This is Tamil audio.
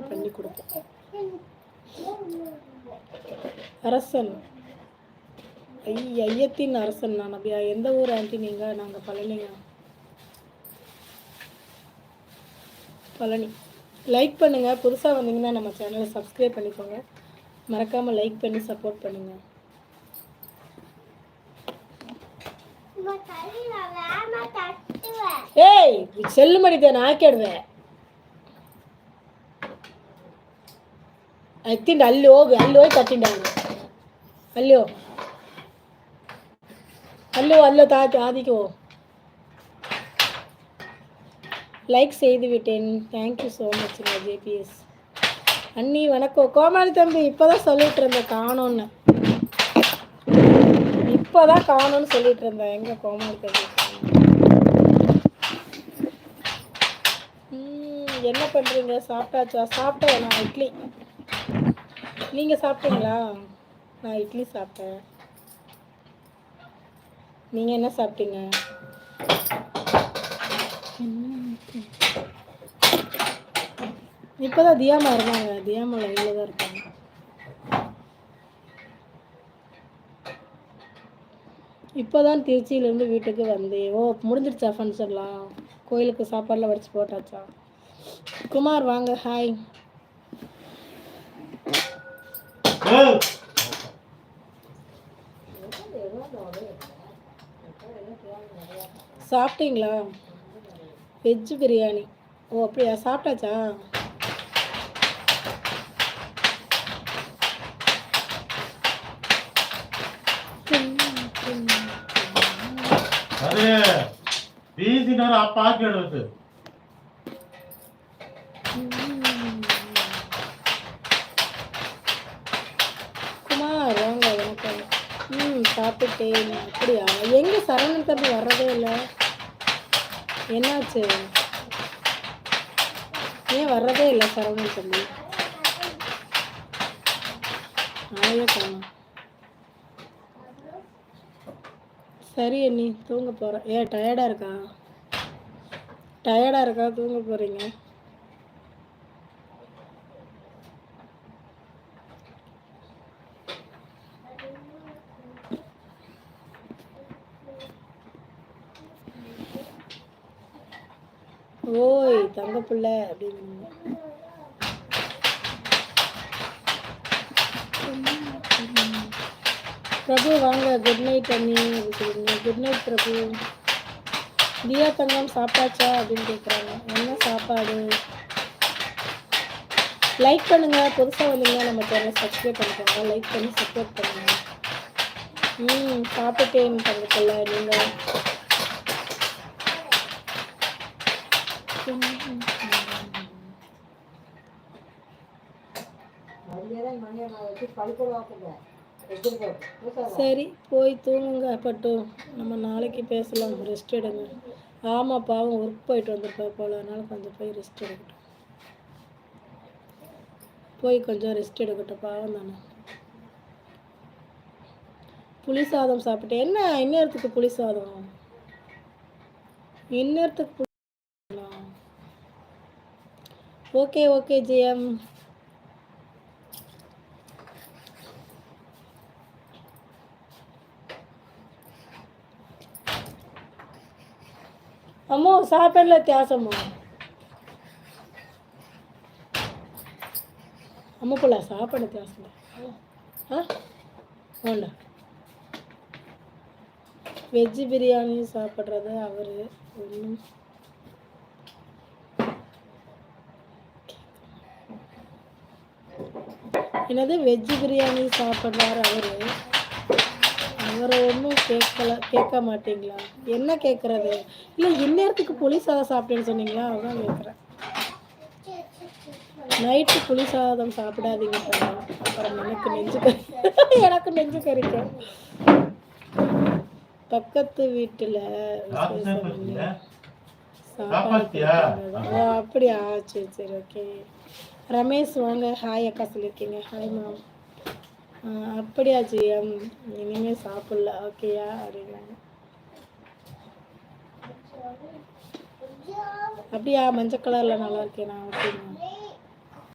பண்ணி கொடுப்போம். அரசன் ஐயத்தின் அரசன் நான் அப்படியா? எந்த ஊர் ஆண்டி நீங்கள்? நாங்கள் பழனிங்க. பழனி. லைக் பண்ணுங்கள். புதுசாக வந்தீங்கன்னா நம்ம சேனலை சப்ஸ்கிரைப் பண்ணிக்கோங்க. மறக்காமல் லைக் பண்ணி சப்போர்ட் பண்ணுங்கள். ஏய் செல்லு மடித்த நாக்கிடுவேன். ಅತ್ತಿಂದ ಅಲ್ಲಿ ಹೋಗಿ ತಟ್ಟಿಂಡ ಅಲ್ಲೋ தாத்தி ஆதிக்கோ லைக் செய்து விட்டேன். தேங்க்யூ ஸோ மச்ங்க ஜேபிஎஸ். அண்ணி வணக்கம். கோமாளி தம்பி இப்போதான் சொல்லிட்டு இருந்தேன் காணோன்னு. இப்போதான் காணோன்னு சொல்லிட்டு இருந்தேன். எங்க கோமாளி தம்பி? என்ன பண்ணுறீங்க? சாப்பிட்டாச்சா? சாப்பிட்டேன் நான் இட்லி. நீங்கள் சாப்பிட்டீங்களா? நான் இட்லி சாப்பிட்டேன். நீங்கள் என்ன சாப்பிட்டீங்க? இப்போதான் தியாமா இருந்தாங்க. தியாமா லைவ்ல தான் இருக்காங்க. இப்போதான் திருச்சியிலேருந்து வீட்டுக்கு வந்தேன். ஓ முடிஞ்சிருச்சா ஃபங்க்ஷன்லாம்? கோயிலுக்கு சாப்பாடுலாம் வடிச்சு போட்டாச்சா? குமார் வாங்க. ஹாய். சாப்பிட்டீங்களா? வெஜ் பிரியாணி. ஓ அப்படியா? சாப்பிட்டாச்சா? குமார் வாங்க. வணக்கம். சாப்பிட்டேன். அப்படியா? எங்கே சரவணன் தம்பி வர்றதே இல்லை. என்னாச்சு? ஏன் வர்றதே இல்லை சரவணன் தம்பி? ஆயே காணும். சரி அண்ணி தூங்க போகிறேன். ஏன் டயர்டாக இருக்கா? தூங்க போகிறீங்க? ஓய் தங்க பிள்ளை அப்படின்னு. பிரபு வாங்க. குட் நைட் அண்ணி அப்படின்னு. குட் நைட் பிரபு. தியா தங்கம் சாப்பிட்டாச்சா அப்படின்னு கேட்குறாங்க. என்ன சாப்பாடு? லைக் பண்ணுங்க. புதுசாக வந்தீங்கன்னா நம்ம சேனலை சப்ஸ்கிரைப் பண்ணிக்கோங்க. லைக் பண்ணி சப்போர்ட் பண்ணுங்க. சாப்பிட்டேன் தங்க பிள்ளை. நீங்கள் சரி போய் தூங்குங்க. பட்டு நம்ம நாளைக்கு பேசலாம். ரெஸ்ட் எடுங்க. ஆமாம் பாவம் ஒர்க் போயிட்டு வந்திருப்பா போல. அதனால கொஞ்சம் போய் ரெஸ்ட் எடுக்கட்டும். போய் கொஞ்சம் ரெஸ்ட் எடுக்கட்டும். பாவம் தானே. புளி சாதம் சாப்பிட்டேன். என்ன இந்நேரத்துக்கு புளி சாதம்? இந்நேரத்துக்கு ஓகே ஓகே ஜிஎம். அம்மோ சாப்பிடல வித்தியாசமோ? அம்மா போல சாப்பாடு வித்தியாசம். வேண்டாம். வெஜ்ஜு பிரியாணி சாப்பிட்றது அவர் ஒன்றும் என்னது வெஜ்ஜு பிரியாணி சாப்பிட்றாரு அவரை ஒன்றும் கேட்க மாட்டீங்களா? என்ன கேட்குறது? இல்லை இந்நேரத்துக்கு புளி சாதம் சாப்பிட்டேன்னு சொன்னீங்களா? அதான் கேட்குறேன். நைட்டு புளி சாதம் சாப்பிடாதீங்க. அப்புறம் எனக்கு நெஞ்சு கறிக்க. பக்கத்து வீட்டில் சாப்பாடு. ஓ அப்படியா? சரி சரி ஓகே. ரமேஷ் வாங்க. ஹாய் அக்கா சொல்லியிருக்கீங்க. Hi ma'am. அப்படியா ஜிஎம்? இனிமேல் சாப்பிடல ஓகேயா அப்படின்னாங்க. அப்படியா? மஞ்சள் கலரில் நல்லா இருக்கேனா? ஓகேங்க.